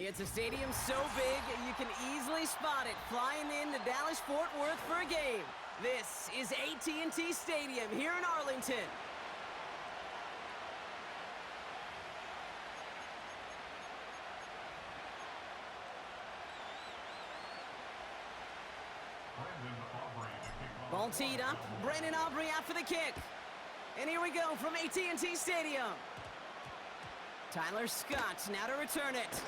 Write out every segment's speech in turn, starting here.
It's a stadium so big, you can easily spot it flying into Dallas-Fort Worth for a game. This is AT&T Stadium here in Arlington. Ball teed up. Brandon Aubrey out for the kick. And here we go from AT&T Stadium. Tyler Scott now to return it.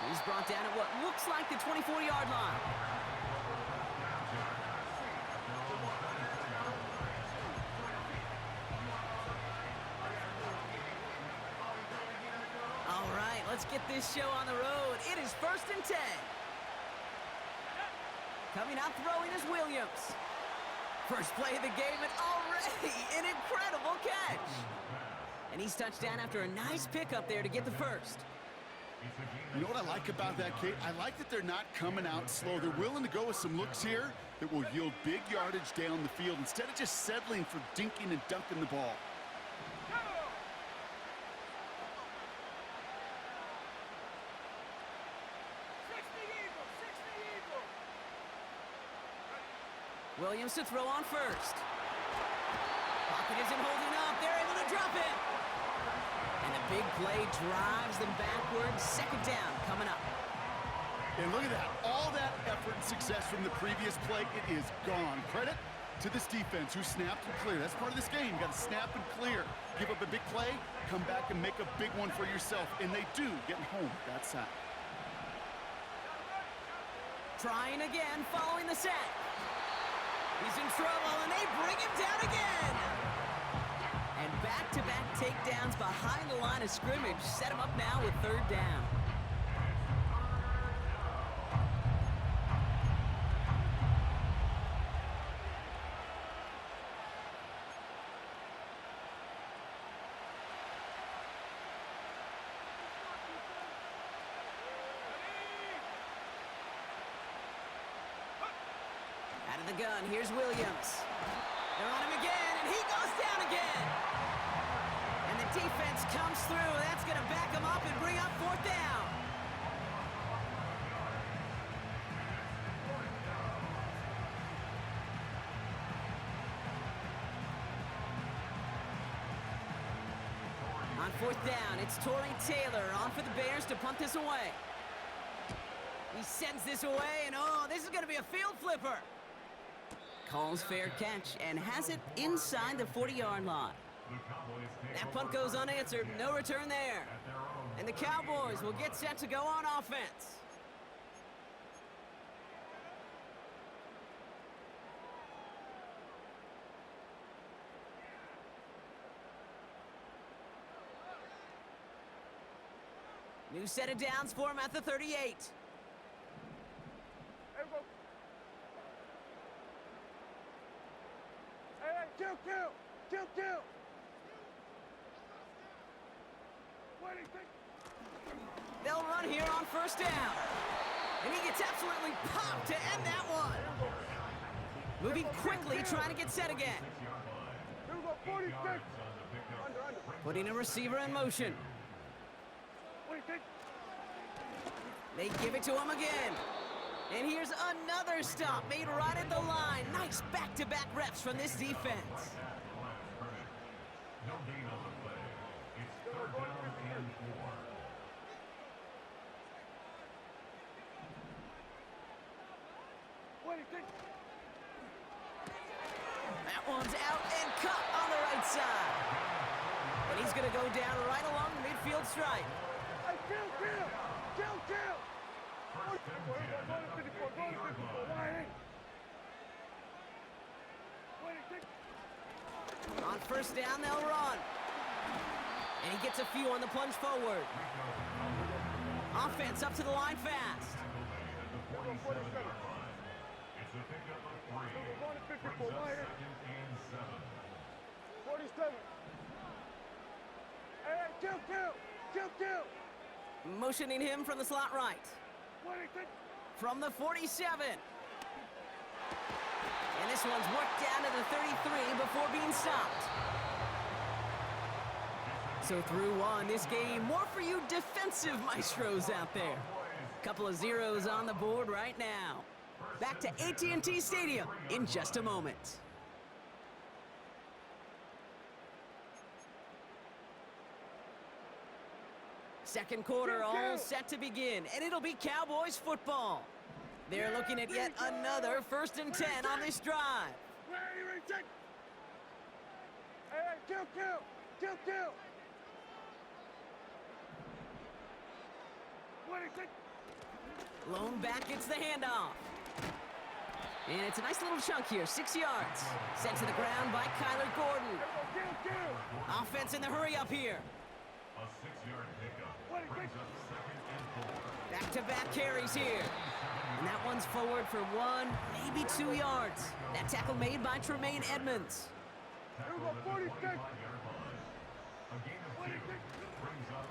He's brought down at what looks like the 24-yard line. All right, let's get this show on the road. It is 1st and 10. Coming out throwing is Williams. First play of the game and already an incredible catch. And he's touched down after a nice pickup there to get the first. You know what I like about that, Kate? I like that they're not coming out slow. They're willing to go with some looks here that will yield big yardage down the field instead of just settling for dinking and dunking the ball. Williams to throw on first. Pocket isn't holding up. They're able to drop it. And the big play drives them backwards. 2nd down coming up. And look at that. All that effort and success from the previous play, it is gone. Credit to this defense who snapped and cleared. That's part of this game. You got to snap and clear. Give up a big play, come back and make a big one for yourself. And they do, getting home with that sack. Trying again, following the sack. He's in trouble, and they bring him down again. And back-to-back takedowns behind the line of scrimmage set him up now with 3rd down. Out of the gun, here's Williams. They're on him again, and he goes down again. And the defense comes through. That's going to back him up and bring up 4th down. On 4th down, it's Torrey Taylor on for the Bears to punt this away. He sends this away, and oh, this is going to be a field flipper. Calls fair catch and has it inside the 40-yard line. That punt goes unanswered. No return there. And the Cowboys will get set to go on offense. New set of downs for him at the 38. Kill. They'll run here on 1st down. And he gets absolutely popped to end that one. Moving quickly, trying to get set again. Putting a receiver in motion. They give it to him again. And here's another stop made right at the line. Nice back-to-back reps from this defense. No gain on the play. It's 3rd down and 4. That one's out and cut on the right side. And he's going to go down right along the midfield stripe. On 1st down, they'll run. And he gets a few on the plunge forward. Offense up to the line fast. It's a pickup of 3. 2nd and 7. 47. Kill. Motioning him from the slot right. From the 47. And this one's worked down to the 33 before being stopped. So through one, this game, more for you defensive maestros out there. Couple of zeros on the board right now. Back to AT&T Stadium in just a moment. Second quarter all set to begin, and it'll be Cowboys football. They're looking at yet another 1st and 10 on this drive. Hey, kill. Lone back gets the handoff. And it's a nice little chunk here, 6 yards. Sent to the ground by Kyler Gordon. Offense in the hurry up here. A 6-yard pickup brings up 2nd and 4. Back-to-back carries here. And that one's forward for 1, maybe 2 yards. That tackle made by Tremaine Edmonds. Here we go, 46. A gain of 2 brings up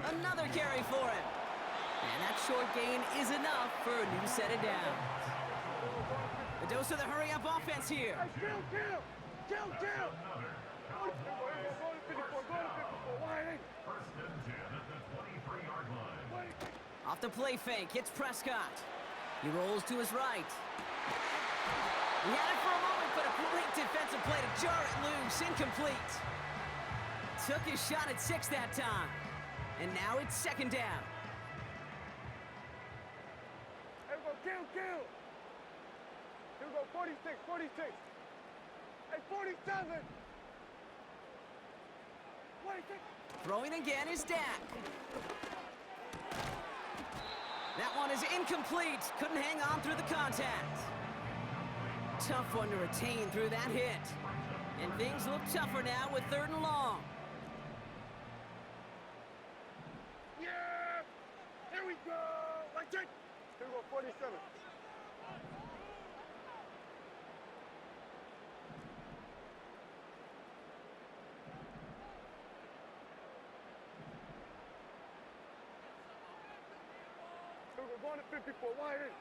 3rd. Another carry for him. And that short gain is enough for a new set of downs. The dose of the hurry-up offense here. Hey, kill. Another Cowboys first and 10 at the 23-yard line. Off the play fake, hits Prescott. He rolls to his right. He had it for a moment, but a great defensive play to jar it loose, incomplete. Took his shot at 6 that time. And now it's 2nd down. Here we go, kill. Here we go, 46. Hey, 47. 46. Throwing again is Dak. That one is incomplete. Couldn't hang on through the contact. Tough one to retain through that hit. And things look tougher now with 3rd and long. Yeah! Here we go! Like that! Here we go, 47. Here we go, going to 54, wide in.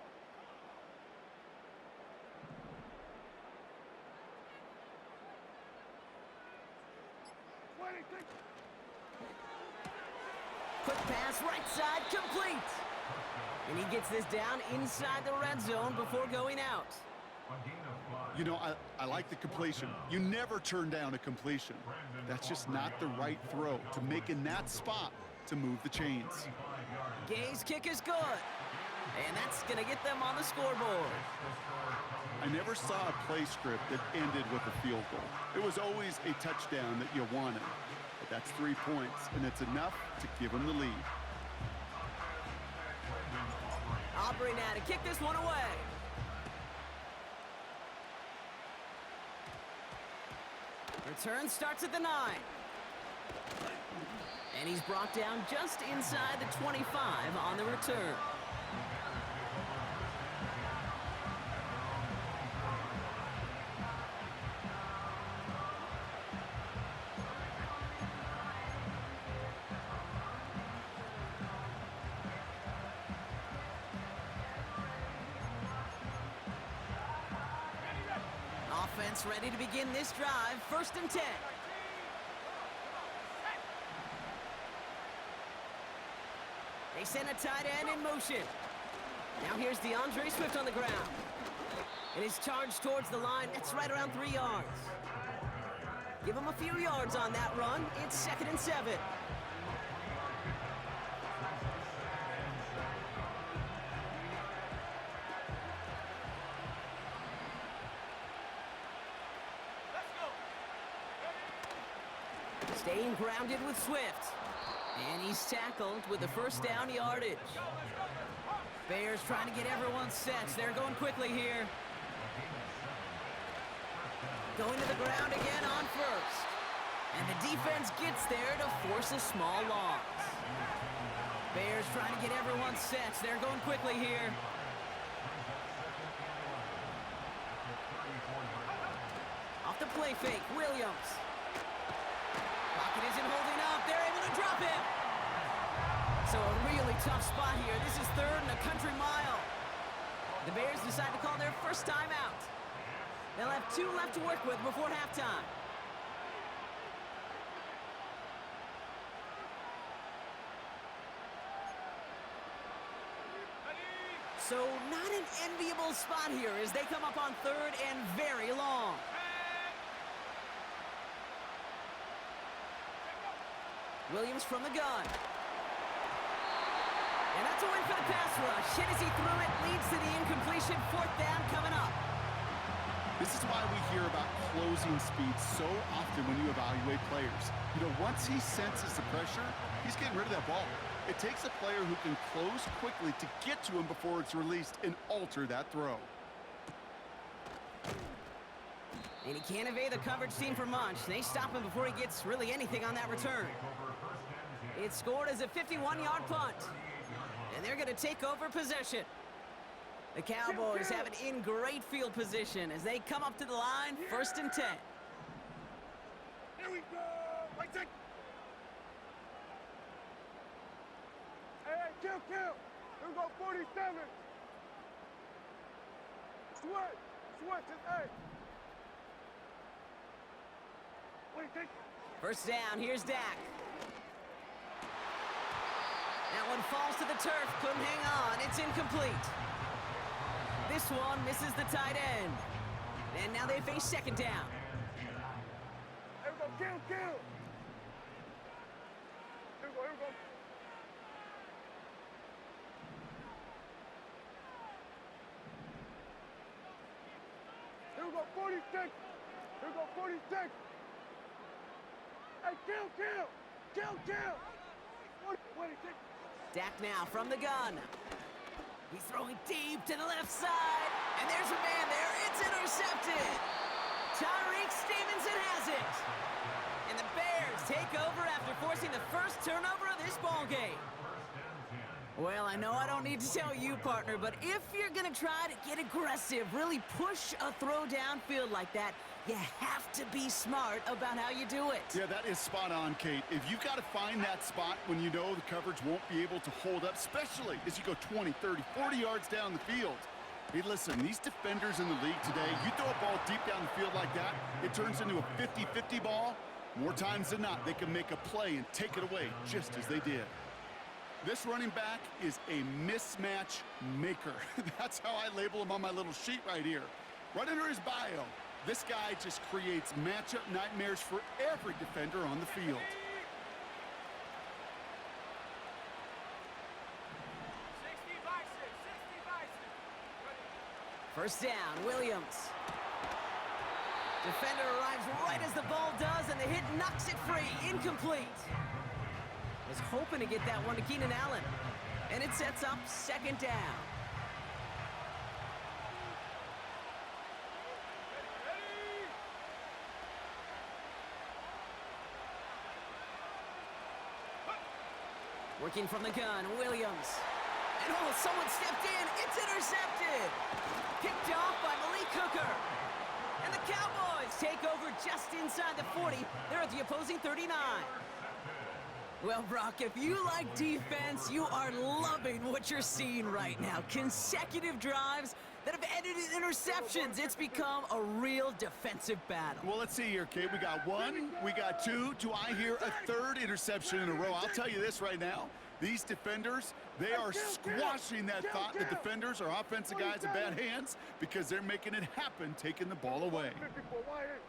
Quick pass, right side, complete. And he gets this down inside the red zone before going out. A gain of 5. You know, I like the completion. You never turn down a completion. That's just not the right throw to make in that spot to move the chains. Gay's kick is good. And that's going to get them on the scoreboard. I never saw a play script that ended with a field goal. It was always a touchdown that you wanted. But that's 3 points, and it's enough to give them the lead. Aubrey now to kick this one away. Return starts at the 9. And he's brought down just inside the 25 on the return. Offense ready to begin this drive, 1st and 10. They send a tight end in motion. Now here's DeAndre Swift on the ground. It is charged towards the line. That's right around 3 yards. Give him a few yards on that run. It's 2nd and 7. Staying grounded with Swift. And he's tackled with the 1st down yardage. Bears trying to get everyone set. They're going quickly here. Going to the ground again on 1st. And the defense gets there to force a small loss. Bears trying to get everyone set. They're going quickly here. Off the play fake, Williams. Pocket isn't holding up. They're able to drop him. So a really tough spot here. This is 3rd and a country mile. The Bears decide to call their 1st timeout. They'll have 2 left to work with before halftime. So not an enviable spot here as they come up on third and very long. Williams from the gun. And that's a win for the pass rush. Hit as he threw it, leads to the incompletion. Fourth down coming up. This is why we hear about closing speed so often when you evaluate players. You know, once he senses the pressure, he's getting rid of that ball. It takes a player who can close quickly to get to him before it's released and alter that throw. And he can't evade the coverage team for much. They stop him before he gets really anything on that return. It's scored as a 51-yard punt. And they're going to take over possession. The Cowboys have it in great field position as they come up to the line, 1st and 10. Here we go. Right take. Hey, kill. Here we go, 47. Sweat, just, hey. Wait, take. First down, here's Dak. That one falls to the turf, couldn't hang on, it's incomplete. This one misses the tight end. And now they face 2nd down. Here we go, kill. Here we go. Here we go, 46. Here we go, 46. Hey, kill. 46. Dak now from the gun. He's throwing deep to the left side. And there's a man there. It's intercepted. Tyreek Stevenson has it. And the Bears take over after forcing the first turnover of this ball game. Well, I know I don't need to tell you, partner, but if you're going to try to get aggressive, really push a throw downfield like that, you have to be smart about how you do it. Yeah, that is spot on, Kate. If you've got to find that spot when you know the coverage won't be able to hold up, especially as you go 20, 30, 40 yards down the field. Hey, listen, these defenders in the league today, you throw a ball deep down the field like that, it turns into a 50-50 ball. More times than not, they can make a play and take it away just as they did. This running back is a mismatch maker. That's how I label him on my little sheet right here. Right under his bio, this guy just creates matchup nightmares for every defender on the field. 60 First down, Williams. Defender arrives right as the ball does, and the hit knocks it free. Incomplete. Was hoping to get that one to Keenan Allen. And it sets up 2nd down. Working from the gun, Williams. And oh, someone stepped in. It's intercepted. Picked off by Malik Hooker. And the Cowboys take over just inside the 40. They're at the opposing 39. Well, Brock, if you like defense, you are loving what you're seeing right now. Consecutive drives that have ended in interceptions. It's become a real defensive battle. Well, let's see here, Kate. We got 1, we got 2. Do I hear a 3rd interception in a row? I'll tell you this right now. These defenders, they are squashing that thought that defenders are offensive guys in bad hands because they're making it happen, taking the ball away. 54, wide in.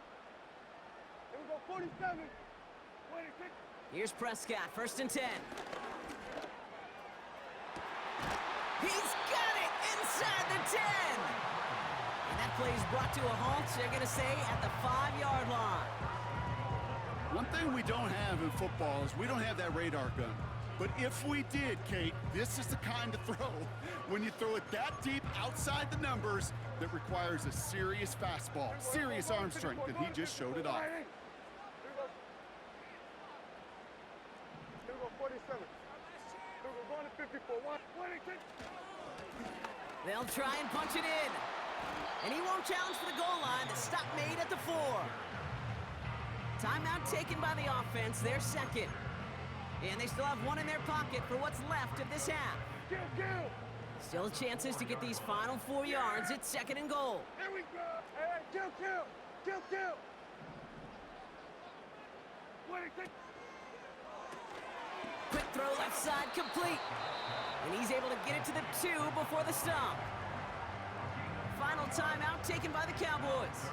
Here we go, 47. 26. Here's Prescott, 1st and 10. He's got it inside the 10. And that play is brought to a halt, so they're going to say at the 5-yard line. One thing we don't have in football is we don't have that radar gun. But if we did, Kate, this is the kind of throw, when you throw it that deep outside the numbers, that requires a serious fastball, serious arm strength, and he just showed it off. Here we go, 47. Here we go, going to 54. 26. They'll try and punch it in. And he won't challenge for the goal line. The stop made at the 4. Timeout taken by the offense, their 2nd. And they still have 1 in their pocket for what's left of this half. Kill. Still chances to get these final 4 yards. It's 2nd and goal. Here we go. Hey, kill. 26. Quick throw left side complete. And he's able to get it to the 2 before the stop. Final timeout taken by the Cowboys.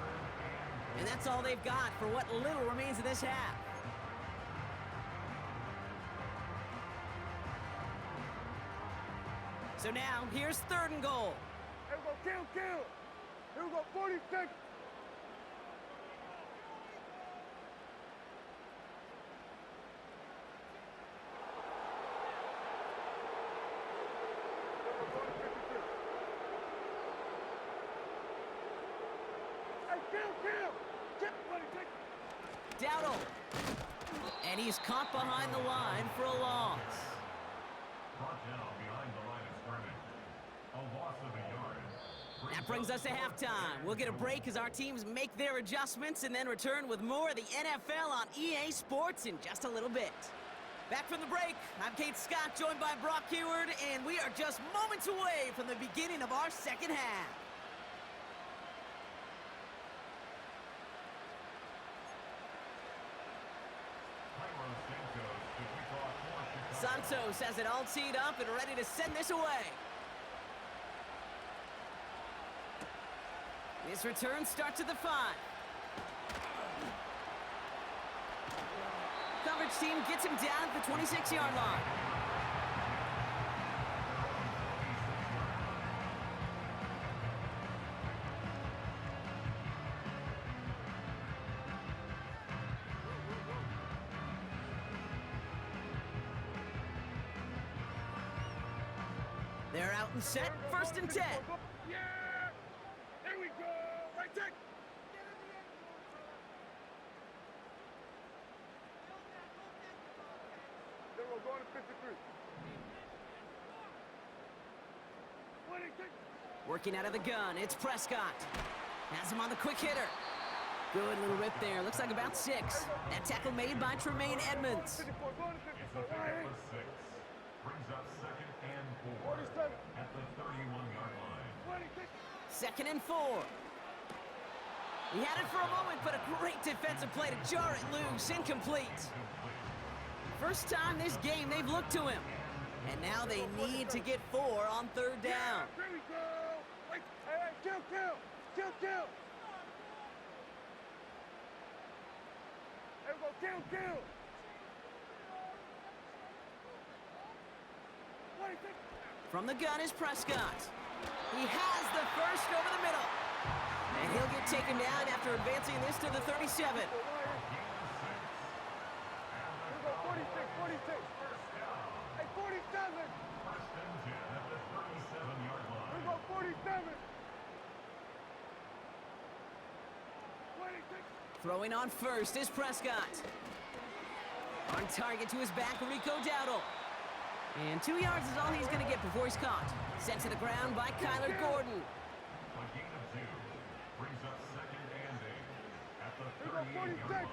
And that's all they've got for what little remains of this half. So now, here's 3rd and goal. Here we go, kill. Here we go, 46. Dowdle. And he's caught behind the line for a loss. Brought down behind the line of scrimmage. A loss of a yard. That brings us to halftime. We'll get a break as our teams make their adjustments and then return with more of the NFL on EA Sports in just a little bit. Back from the break, I'm Kate Scott, joined by Brock Heward, and we are just moments away from the beginning of our second half. Santos has it all teed up and ready to send this away. This return starts at the 5. Coverage team gets him down at the 26-yard line. They're out and set, 1st and 10. Yeah! There we go! Right there! Then we're going to 53. 26. Working out of the gun, it's Prescott. Has him on the quick hitter. Good little rip there, looks like about 6. That tackle made by Tremaine Edmonds. 54, going to 54. It's a pickup of 6. Brings up 2nd and 4 at the 31-yard line. 26. 2nd and 4. He had it for a moment, but a great defensive play to jar it loose. Incomplete. First time this game they've looked to him. And now they need to get 4 on 3rd down. There we go! Hey, kill! There we go, kill! 26. From the gun is Prescott. He has the first over the middle. And he'll get taken down after advancing this to the 37. Here we go, 46. Hey, 47. First and 10 at the 37-yard Here line. we go, 47. 26. Throwing on first is Prescott. On target to his back, Rico Dowdle. And 2 yards is all he's going to get before he's caught. Sent to the ground by Kyler Gordon. A gain of 2. Brings up 2nd and 8 at the Here we go, 38-yard 46. line.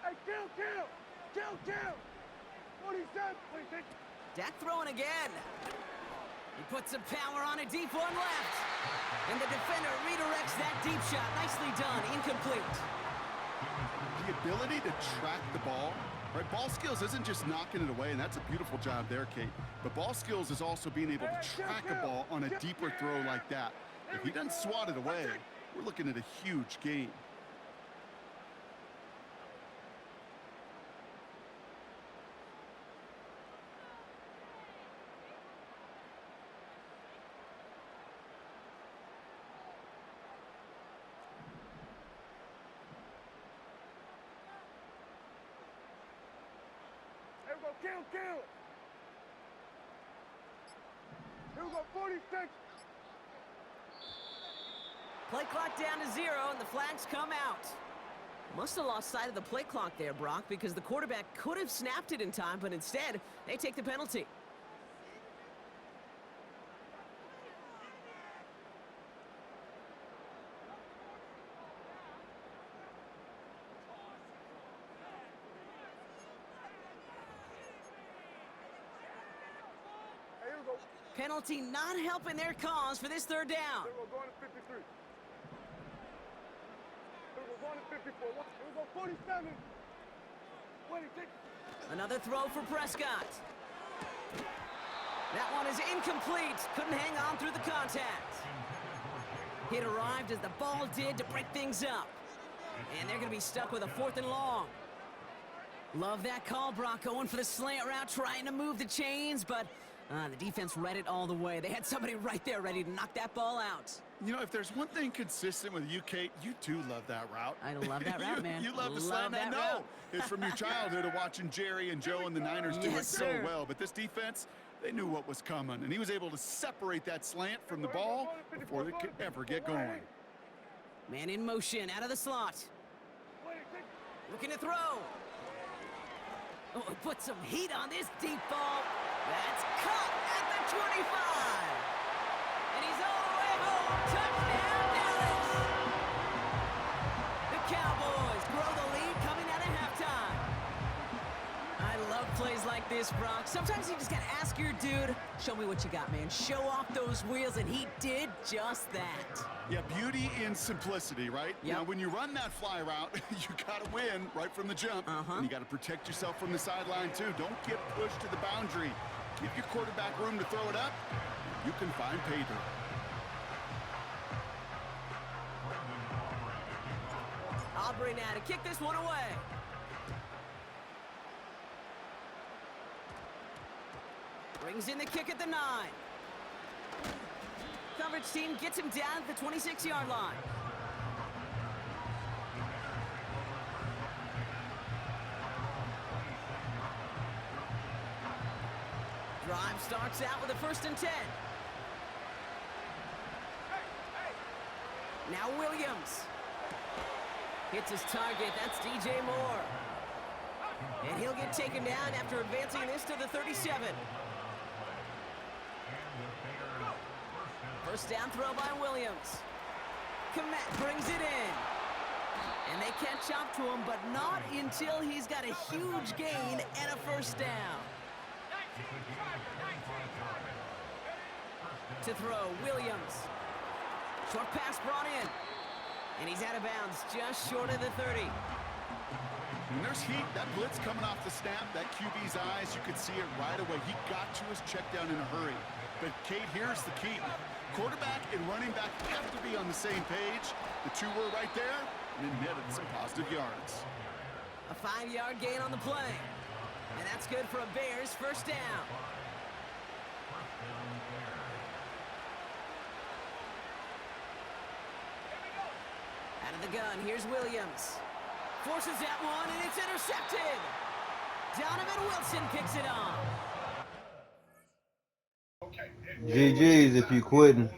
Hey, kill! 47. 26. Dak throwing again. He puts some power on a deep one left. And the defender redirects that deep shot. Nicely done. Incomplete. The ability to track the ball, right? Ball skills isn't just knocking it away, and that's a beautiful job there, Kate. But ball skills is also being able to track a ball on a deeper throw like that. If he doesn't swat it away, we're looking at a huge gain. Here we go, kill! Here we go, 46. Play clock down to 0, and the flags come out. Must have lost sight of the play clock there, Brock, because the quarterback could have snapped it in time, but instead, they take the penalty. Hey, here we go. Penalty not helping their cause for this 3rd down. Here we go, going to 53. Here we go, going to 54. Here we go, 47. 26. Another throw for Prescott. That one is incomplete. Couldn't hang on through the contact. It arrived as the ball did to break things up. And they're going to be stuck with a 4th and long. Love that call, Brock, going for the slant route, trying to move the chains, but the defense read it all the way. They had somebody right there ready to knock that ball out. You know, if there's one thing consistent with you, Kate, you do love that route. I love that route, man. You love the slant. I know. It's from your childhood of watching Jerry and Joe and the Niners do it so well. But this defense, they knew what was coming, and he was able to separate that slant from the ball before it could ever get going. Man in motion, out of the slot. Looking to throw. Oh, put some heat on this deep ball. That's caught at the 25. And he's all the way home. Touchdown, Dallas. The Cowboys grow the lead coming out of halftime. I love plays like this, Brock. Sometimes you just got to ask your dude, show me what you got, man. Show off those wheels, and he did just that. Yeah, beauty in simplicity, right? Yep. Now, when you run that fly route, you got to win right from the jump. And you got to protect yourself from the sideline, too. Don't get pushed to the boundary. Give your quarterback room to throw it up. You can find pay dirt. Aubrey now to kick this one away. Brings in the kick at the 9. Coverage team gets him down at the 26-yard line. Drive starts out with a 1st and 10. Now Williams. Hits his target. That's DJ Moore. And he'll get taken down after advancing this to the 37. First down throw by Williams. Komet brings it in. And they catch up to him, but not until he's got a huge gain and a 1st down. To throw, Williams. Short pass brought in. And he's out of bounds, just short of the 30. When there's heat, that blitz coming off the snap, that QB's eyes, you could see it right away. He got to his check down in a hurry. But, Kate, here's the key. Quarterback and running back have to be on the same page. The two were right there, and it netted some positive yards. A 5-yard gain on the play. And that's good for a Bears 1st down. Out of the gun, here's Williams. Forces that one, and it's intercepted. Donovan Wilson picks it off. GG's if you quitting.